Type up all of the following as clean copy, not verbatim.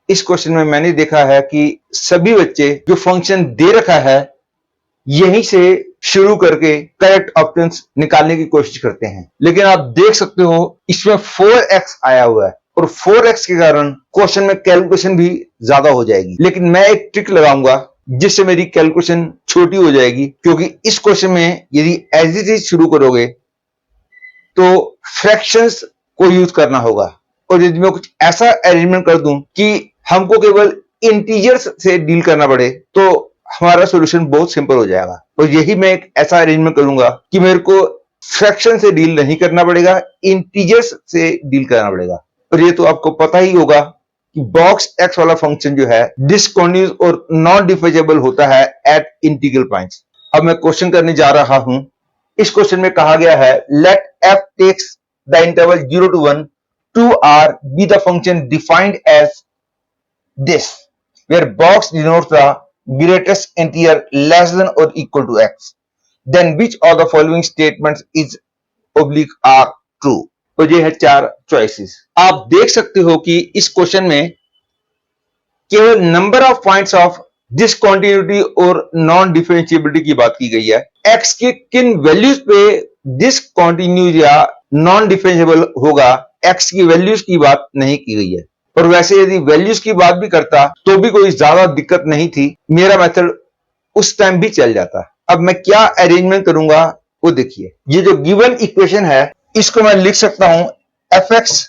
इस क्वेश्चन में मैंने देखा है कि सभी बच्चे जो फंक्शन दे रखा है यहीं से शुरू करके करेक्ट ऑप्शंस निकालने की कोशिश करते हैं, लेकिन आप देख सकते हो इसमें 4x आया हुआ है और 4x के कारण क्वेश्चन में कैलकुलेशन भी ज्यादा हो जाएगी। लेकिन मैं एक ट्रिक लगाऊंगा जिससे मेरी कैलकुलेशन छोटी हो जाएगी, क्योंकि इस क्वेश्चन में यदि एज इट इज शुरू करोगे तो फ्रैक्शंस को यूज करना होगा, और यदि मैं कुछ ऐसा अरेंजमेंट कर दूं कि हमको केवल इंटीजर्स से डील करना पड़े तो हमारा सॉल्यूशन बहुत सिंपल हो जाएगा। और यही मैं एक ऐसा अरेंजमेंट करूंगा कि मेरे को फ्रैक्शन से डील नहीं करना पड़ेगा, इंटीजर्स से डील करना पड़ेगा। और ये तो आपको पता ही होगा कि बॉक्स एक्स वाला फंक्शन जो है डिसकंटिन्यूअस और नॉन डिफरेंशिएबल होता है एट इंटीग्रल पॉइंट्स। अब मैं क्वेश्चन करने जा रहा हूं। इस क्वेश्चन में कहा गया है let f takes the interval 0 to 1 2r be the function defined as this, where box denotes the greatest integer less than or equal to x, then which of the following statements is oblique are true। तो ये है चार choices. आप देख सकते हो कि इस क्वेश्चन में केवल number of points of discontinuity और नॉन डिफरेंशिएबिलिटी की बात की गई है। x के किन वैल्यूज पे डिसकंटिन्यूज या नॉन डिफरेंशिएबल होगा, x की वैल्यूज की बात नहीं की गई है। और वैसे यदि वैल्यूज की बात भी करता तो भी कोई ज्यादा दिक्कत नहीं थी, मेरा मेथड उस टाइम भी चल जाता। अब मैं क्या अरेंजमेंट करूंगा वो देखिए। ये जो गिवन इक्वेशन है इसको मैं लिख सकता हूं fx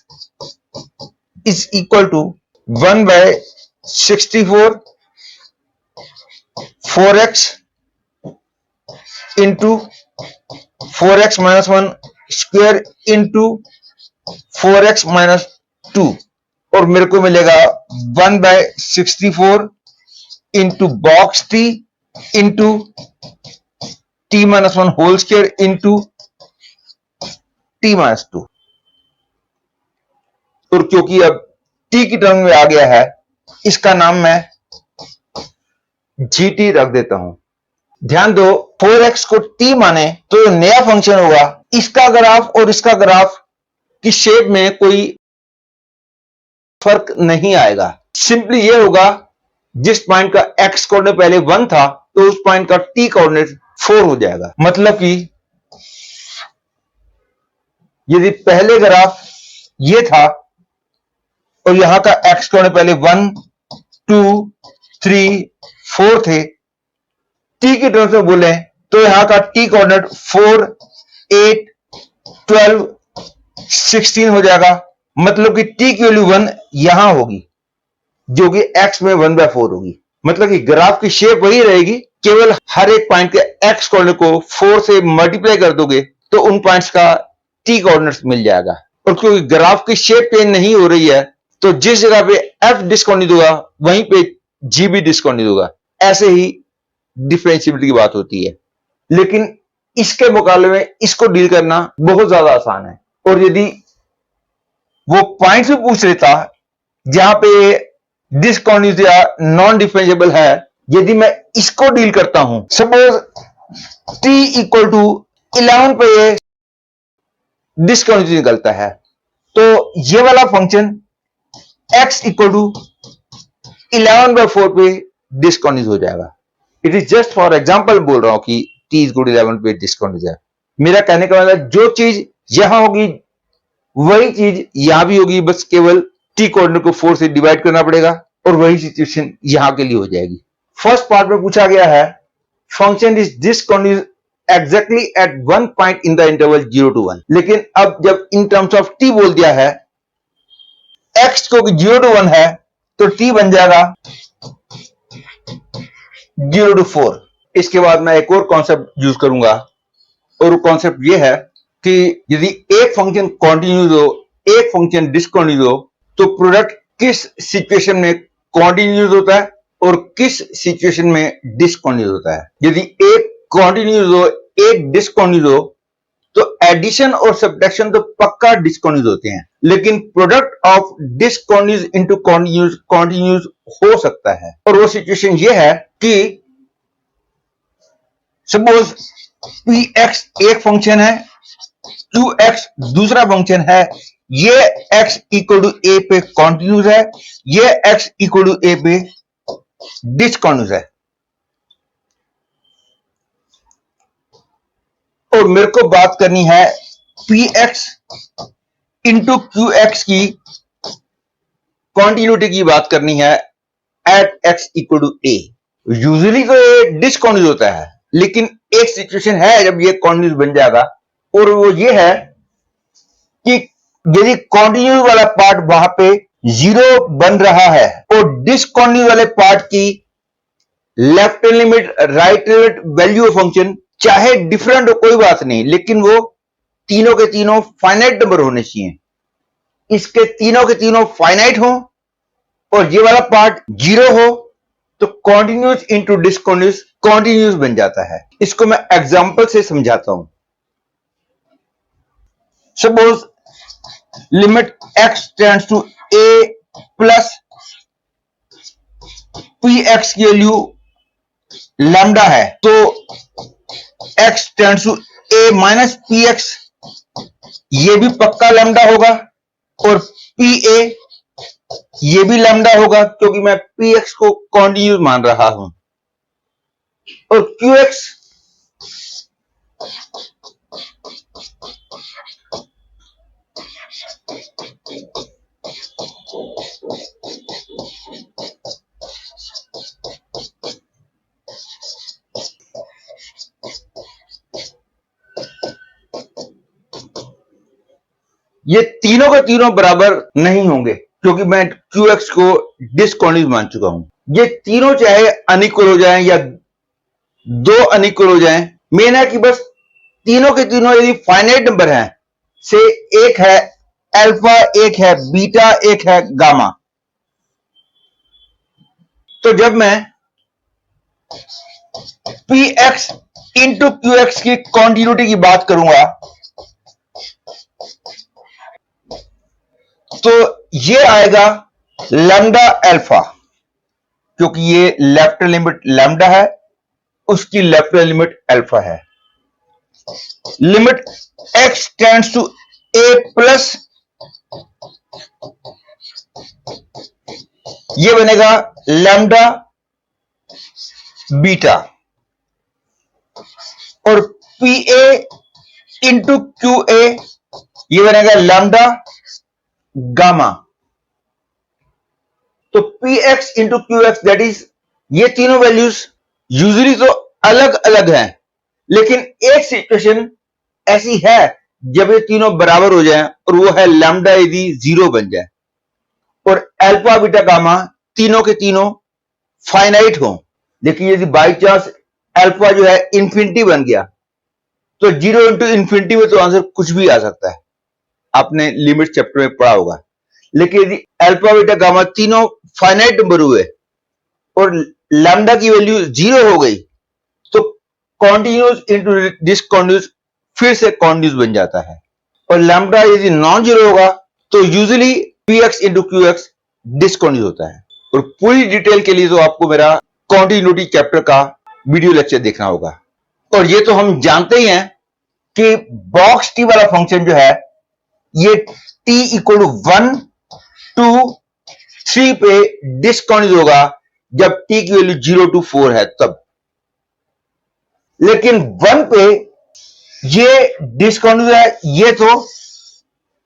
is equal to 1/64 4x into 4x minus 1 square into 4x minus 2, और मेरे को मिलेगा 1/64 into box t into t minus 1 whole square into t minus 2। और क्योंकि अब टी की टर्म में आ गया है इसका नाम मैं जीटी रख देता हूं। ध्यान दो 4x को t माने तो जो नया फंक्शन होगा इसका ग्राफ और इसका ग्राफ की शेप में कोई फर्क नहीं आएगा। सिंपली ये होगा जिस पॉइंट का x कोऑर्डिनेट पहले 1 था तो उस पॉइंट का t कोऑर्डिनेट 4 हो जाएगा। मतलब कि यदि पहले ग्राफ ये था और यहां का x कोऑर्डिनेट पहले 1 2 3 4 थे, t की टर्म्स में बोले तो यहां का t कोऑर्डिनेट 4 8 12 16 हो जाएगा। मतलब कि t की वैल्यू 1 यहां होगी जो कि x में 1/4 होगी। मतलब कि ग्राफ की शेप वही रहेगी, केवल हर एक पॉइंट के x कोऑर्डिनेट को 4 से मल्टीप्लाई कर दोगे तो उन पॉइंट्स का t कोऑर्डिनेट मिल जाएगा। और क्योंकि ग्राफ की शेप चेंज नहीं हो रही है तो जिस जगह पे f डिस्कंटिन्यूअस होगा वहीं पे g भी डिस्कंटिन्यूअस होगा। ऐसे ही डिफरेंशिएबिलिटी की बात होती है, लेकिन इसके मुकाबले में इसको डील करना बहुत ज्यादा आसान है। और यदि वो पॉइंट्स भी पूछ लेता जहां पे डिसकंटिन्यूअस या नॉन डिफरेंशिएबल है, यदि मैं इसको डील करता हूं, सपोज t इक्वल टू 11 पे ये डिसकंटिन्यूअस निकलता है तो ये वाला फंक्शन x इक्वल टू 11/4 पे डिसकंटिन्यूअस हो जाएगा। It is just for example बोल रहा हूं कि t इज 11 पे डिसकंटिन्यूअस है। मेरा कहने का मतलब जो चीज यहां होगी वही चीज यहां भी होगी, बस केवल t कोऑर्डिनेट को 4 से डिवाइड करना पड़ेगा और वही सिचुएशन यहां के लिए हो जाएगी। फर्स्ट पार्ट में पूछा गया है function is discontinuous exactly at one point in the interval 0 to 1। लेकिन अब जब इन टर्म्स ऑफ t बोल दिया है, x को 0 to 1 है तो t बन जाएगा 0 to 4। इसके बाद मैं एक और कॉन्सेप्ट यूज करूंगा और कॉन्सेप्ट ये है कि यदि एक फंक्शन कॉन्टिन्यूअस हो एक फंक्शन डिसकंटिन्यूअस हो तो प्रोडक्ट किस सिचुएशन में कॉन्टिन्यूअस होता है और किस सिचुएशन में डिसकंटिन्यूअस होता है। यदि एक कॉन्टिन्यूअस हो एक डिसकंटिन्यूअस हो तो एडिशन और सब्ट्रैक्शन तो पक्का डिसकंटिन्यूअस होते हैं, लेकिन product of discontinuous into continuous continuous हो सकता है। और वो सिचुएशन ये है कि सपोज px एक फंक्शन है 2x दूसरा फंक्शन है ये x इक्वल टू a पे कॉन्टिन्यूस है, ये x इक्वल टू a पे डिसकॉन्टिन्यूस है। और मेरे को बात करनी है px इंटू qx की कॉन्टिन्यूटी की बात करनी है at x equal to a। Usually तो ये डिसकॉन्टिन्यूस होता है, लेकिन एक सिचुएशन है जब ये कॉन्टिन्यूस बन जाएगा, और वो ये है कि यदि कॉन्टिन्यूस वाला पार्ट वहां पे जीरो बन रहा है और डिसकॉन्टिन्यूस वाले पार्ट की left hand limit right limit value of function चाहे डिफरेंट हो कोई बात नहीं, लेकिन वो तीनों के तीनों फाइनाइट नंबर होने चाहिए। इसके तीनों के तीनों फाइनाइट हो और ये वाला पार्ट जीरो हो तो कॉन्टिन्यूस इंटू डिसकॉन्टिन्यूस कॉन्टिन्यूस बन जाता है। इसको मैं एग्जांपल से समझाता हूं। Suppose limit x tends to a plus px की वैल्यू लैम्डा है, तो x tends to a minus px ये भी पक्का लैम्डा होगा, और pa ये भी लैम्डा होगा क्योंकि मैं px को कॉन्टिन्यूस मान रहा हूं, और qx ये तीनों के तीनों बराबर नहीं होंगे क्योंकि मैं qx को डिसकॉन्टिन्यूस मान चुका हूं। ये तीनों चाहे अनइक्वल हो जाएं या दो अनइक्वल हो जाएं, मेन है कि बस तीनों के तीनों यदि फाइनाइट नंबर हैं, से एक है अल्फा, एक है बीटा, एक है गामा, तो जब मैं px इंटू qx की कॉन्टिन्यूटी की बात करूंगा तो ये आएगा लैम्डा अल्फा, क्योंकि ये लेफ्ट लिमिट लैम्डा है, उसकी लेफ्ट लिमिट अल्फा है। Limit x tends to a plus ये बनेगा लैम्डा बीटा, और pa इंटू qa ये बनेगा लैम्डा गामा। तो px into qx that is, ये तीनों वैल्यूज यूजुअली तो अलग अलग हैं, लेकिन एक सिचुएशन ऐसी है जब ये तीनों बराबर हो जाएं और वो है लैम्डा यदि जीरो बन जाए और अल्फा बीटा गामा तीनों के तीनों फाइनाइट हो। लेकिन यदि बाई चांस अल्फा जो है इंफिनिटी बन गया तो जीरो इंटू इंफिनिटी में तो आंसर कुछ भी आ सकता है, आपने लिमिट चैप्टर में पढ़ा होगा। लेकिन यदि अल्फा बीटा गामा तीनों फाइनाइट नंबर हुए और लैम्डा की वैल्यू जीरो हो गई तो कॉन्टिन्यूस इंटू डिसकॉन्टिन्यूस फिर से कॉन्टिन्यूस बन जाता है, और लैम्डा यदि नॉन जीरो होगा तो usually px into qx discontinuous होता है। और पूरी डिटेल के लिए तो आपको मेरा कॉन्टिन्यूटी चैप्टर का वीडियो लेक्चर देखना होगा। और ये तो हम जानते ही हैं कि बॉक्स टी वाला फंक्शन जो है ये t इक्वल टू 1 2 3 पे डिसकॉन्टिन्यूस होगा जब t की वैल्यू 0 to 4 है तब। लेकिन 1 पे ये डिसकॉन्टिन्यूस है, ये तो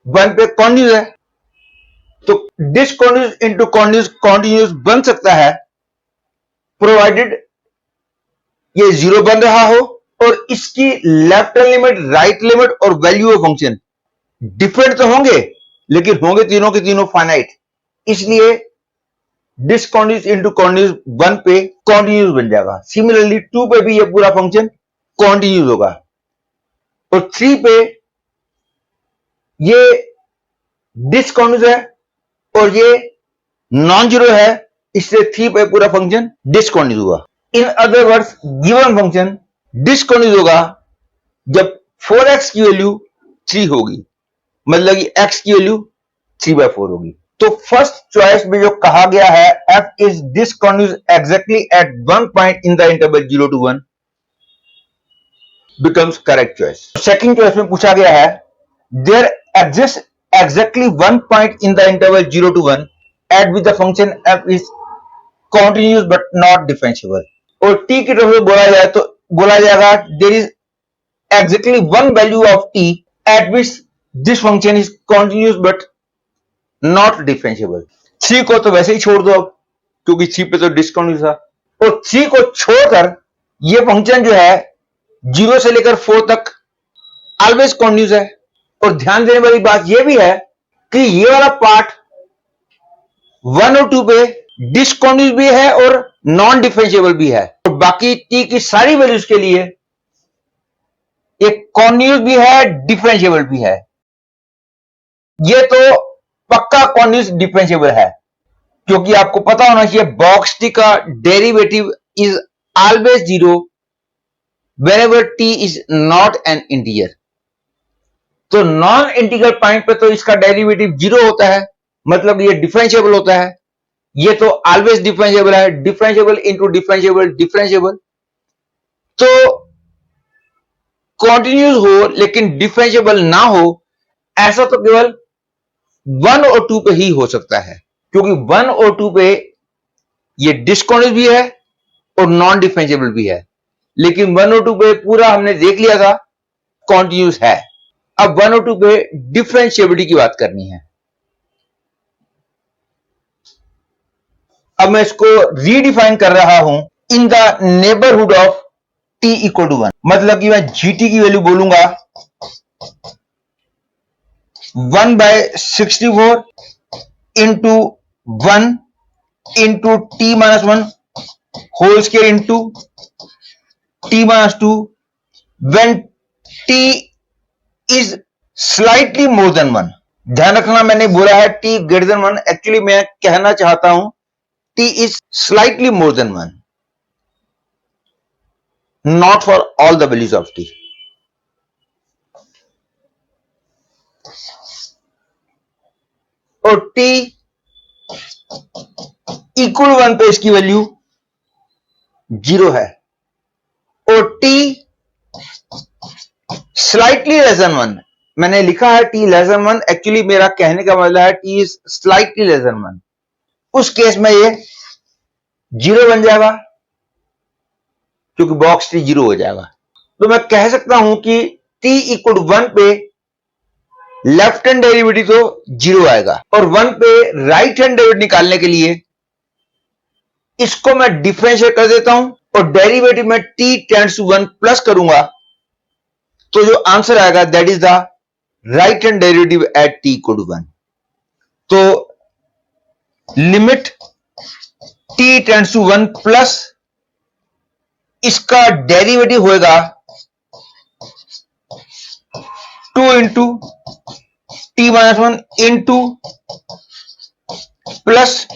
1 पे कॉन्टिन्यूस है, तो डिसकॉन्टिन्यूस इंटू कॉन्टिन्यूस कॉन्टिन्यूस बन सकता है प्रोवाइडेड ये जीरो बन रहा हो और इसकी left hand limit right limit और वैल्यू ऑफ फंक्शन डिफरेंट तो होंगे लेकिन होंगे तीनों के तीनों फाइनाइट, इसलिए डिसकॉन्टिन्यूस इंटू कॉन्टिन्यूस 1 पे कॉन्टिन्यूस बन जाएगा। सिमिलरली 2 पे भी ये पूरा फंक्शन कॉन्टिन्यूस होगा, और 3 पे ये डिसकॉन्टिन्यूस है और ये नॉन जीरो है, इसलिए 3 पे पूरा फंक्शन डिसकॉन्टिन्यूस हुआ। In other words given function discontinuous होगा जब 4x की वैल्यू 3 होगी, मतलब कि x की वैल्यू 3/4 होगी। तो फर्स्ट चॉइस में जो कहा गया है f is discontinuous exactly at one point in the interval 0 to 1 becomes correct choice. Second choice में पूछा गया है there exist exactly one point in the interval 0 to 1 at which the function f is continuous but not differentiable. और t की तरफ से बोला जाए तो बोला जाएगा there is exactly one value of t at which this function is continuous but not differentiable. 3 को तो वैसे ही छोड़ दो अब, क्योंकि 3 पे तो डिस्कंटिन्यूअस था, और 3 को छोड़कर ये फंक्शन जो है 0 से लेकर 4 तक ऑलवेज कॉन्टिन्यूअस है। और ध्यान देने वाली बात यह भी है कि ये वाला पार्ट 1 और 2 पे डिस्कंटिन्यूअस भी है और नॉन डिफरेंशिएबल भी है, और बाकी t की सारी वैल्यूज के लिए एक कॉन्टिन्यूअस भी है, डिफरेंशिएबल भी है। ये तो पक्का कॉन्टिन्यूअस डिफरेंशिएबल है, क्योंकि आपको पता होना चाहिए बॉक्स टी का derivative is always 0 whenever t is not an integer। तो नॉन इंटीग्रल पॉइंट पे तो इसका डेरिवेटिव 0 होता है, मतलब ये डिफरेंशिएबल होता है। ये तो ऑलवेज डिफरेंशिएबल है, डिफरेंशिएबल इनटू डिफरेंशिएबल डिफरेंशिएबल। तो कॉन्टिन्यूअस हो लेकिन डिफरेंशिएबल ना हो, ऐसा तो केवल 1 और 2 पे ही हो सकता है, क्योंकि 1 और 2 पे ये डिस्कंटिन्यूअस भी है और नॉन डिफरेंशिएबल भी है। लेकिन 1 और 2 पे पूरा हमने देख लिया था कॉन्टिन्यूअस है। अब 1 और 2 पे डिफरेंशिएबिलिटी की बात करनी है। अब मैं इसको रीडिफाइन कर रहा हूं in the neighbourhood of t equal to 1। मतलब कि मैं gt की वैल्यू बोलूंगा 1/64 into 1 into t minus 1 whole square into t minus 2 when t is slightly more than 1। ध्यान रखना, मैंने बोला है t ग्रेटर देन 1, एक्चुअली मैं कहना चाहता हूं t is slightly more than 1, not for all the values of t। और t इक्वल 1 पे इसकी वैल्यू 0 है, और t स्लाइटली लेस देन 1, मैंने लिखा है t लेस देन 1, एक्चुअली मेरा कहने का मतलब है t is slightly less than 1। उस केस में ये 0 बन जाएगा, क्योंकि बॉक्स t 0 हो जाएगा। तो मैं कह सकता हूं कि t इक्वल 1 पे लेफ्ट हैंड डेरिवेटिव तो 0 आएगा, और 1 पे राइट हैंड डेरिवेटिव निकालने के लिए इसको मैं डिफरेंशिएट कर देता हूं, और डेरिवेटिव में t टेंड्स टू 1 प्लस करूंगा, तो जो आंसर आएगा that is the right hand derivative at t equal to 1। तो limit t tends to 1 plus इसका डेरिवेटिव होएगा 2 into t minus 1 into plus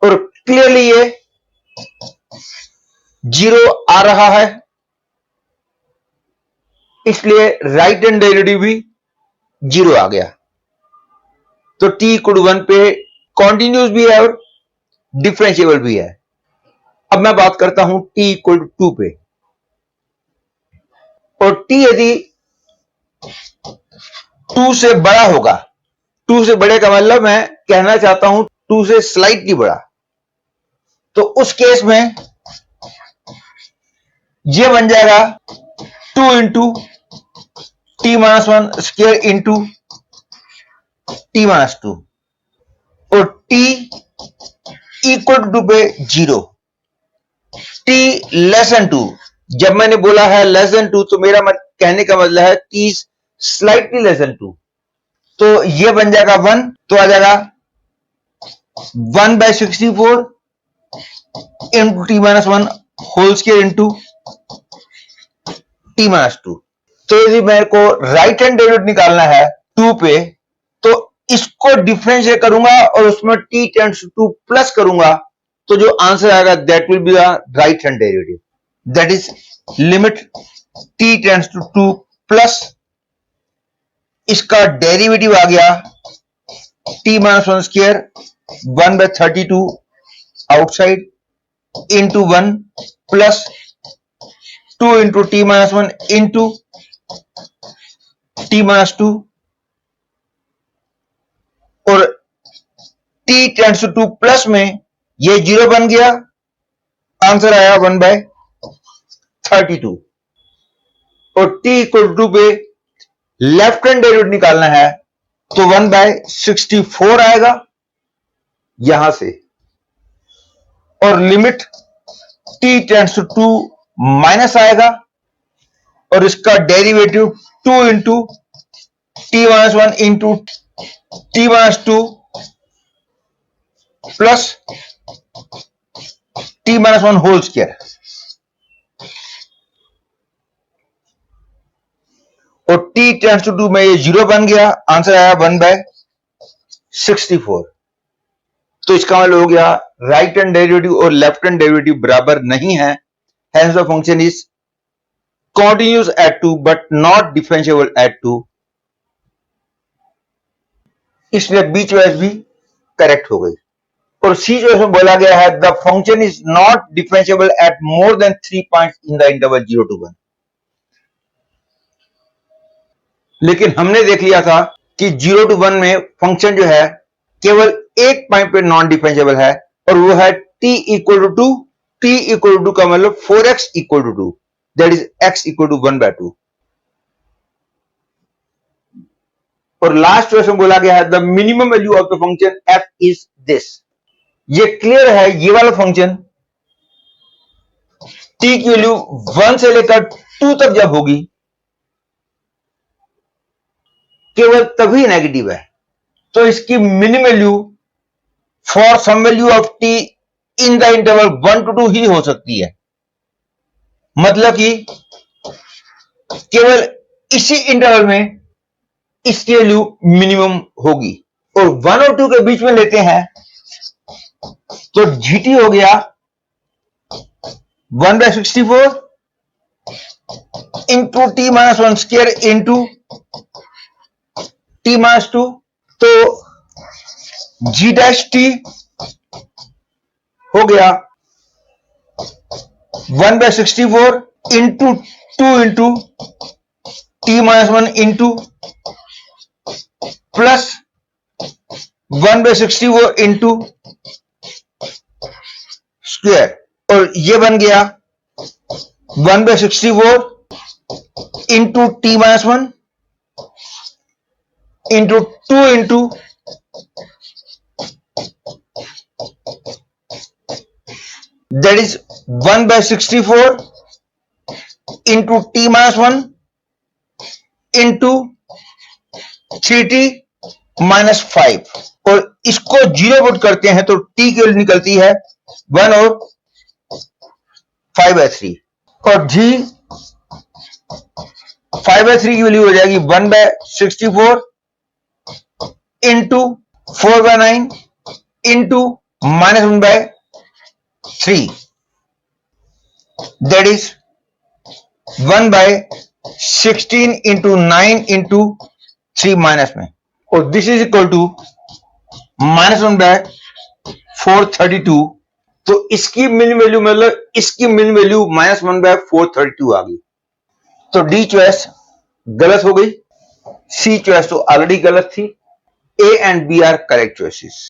और क्लियरली ये 0 आ रहा है, इसलिए राइट हैंड डेरिवेटिव भी 0 आ गया। तो t इक्वल 1 पे कॉन्टिन्यूअस भी है और डिफरेंशिएबल भी है। अब मैं बात करता हूं t इक्वल 2 पे, और t यदि 2 से बड़ा होगा, 2 से बड़े का मतलब मैं कहना चाहता हूं 2 से स्लाइटली बड़ा, तो उस केस में ये बन जाएगा 2 into t minus 1 square into t minus 2, और t इक्वल टू 2 पे 0, t लेस देन 2। जब मैंने बोला है लेस देन 2, तो मेरा कहने का मतलब है t स्लाइटली लेस देन 2, तो ये बन जाएगा 1, तो आ जाएगा 1/64 into t minus 1 whole square into t minus 2। तो यदि मेरे को राइट हैंड डेरिवेटिव निकालना है 2 पे, तो इसको डिफरेंशिएट करूंगा और उसमें t टेंड्स टू 2 प्लस करूंगा, तो जो आंसर आएगा that will be the right hand derivative, that is limit t tends to 2 plus इसका डेरिवेटिव आ गया t minus 1 square 1/32 outside into 1 plus 2 into t minus 1 into t minus 2 और t tends to 2 plus में ये 0 बन गया, answer आया 1/32 और t इक्वल टू पे लेफ्ट हैंड डेरिवेटिव निकालना है तो 1/64 आएगा यहां से और limit t tends to 2 minus आएगा और इसका derivative 2 into t minus 1 into t minus 2 plus t minus 1 whole square और t टेंड्स टू 2 में ये 0 बन गया, आंसर आया 1/64। तो इसका मतलब हो गया राइट हैंड डेरिवेटिव और लेफ्ट हैंड डेरिवेटिव बराबर नहीं है, hence the function is continuous at 2 but not differentiable at 2, इसलिए बी चॉइस भी करेक्ट हो गई। और सी चॉइस में बोला गया है the function is not differentiable eight more than 3 points in the interval 0 to 1। लेकिन हमने देख लिया था कि 0 to 1 में फंक्शन जो है केवल एक पॉइंट पे नॉन डिफरेंशिएबल है और वो है t equal to 2। t equal to का मतलब 4x equal to 2, that is x equal to 1/2। और लास्ट चॉइस में बोला गया है the minimum value of the function f is this. ये क्लियर है, ये वाला फंक्शन t की वैल्यू 1 से लेकर 2 तक जब होगी केवल तभी नेगेटिव है, तो इसकी minimum value for some value of t in the interval 1 to 2 ही हो सकती है। मतलब कि केवल इसी इंटरवल में इसकी वैल्यू मिनिमम होगी और 1 और 2 के बीच में लेते हैं तो gt हो गया 1/64 into t minus 1 square into t minus 2, तो g डैश t हो गया 1/64 into 2 into t minus 1 into plus 1/64 into square और ये बन गया 1/64 into t minus 1 into 2 into that is 1/64 into t minus 1 into 3t minus 5 और इसको 0 put करते हैं तो t की वैल्यू निकलती है 1 और 5/3 और g 5/3 की वैल्यू हो जाएगी 1/64 into 4/9 into minus 1/3, that is 1/16 into 9 into 3 minus में और this is equal to minus 1/432। तो इसकी मिनिमम वैल्यू मतलब इसकी मिनिमम वैल्यू माइनस 1/432 आ गई। तो डी चॉइस गलत हो गई, सी चॉइस तो ऑलरेडी गलत थी। A and B are correct choices.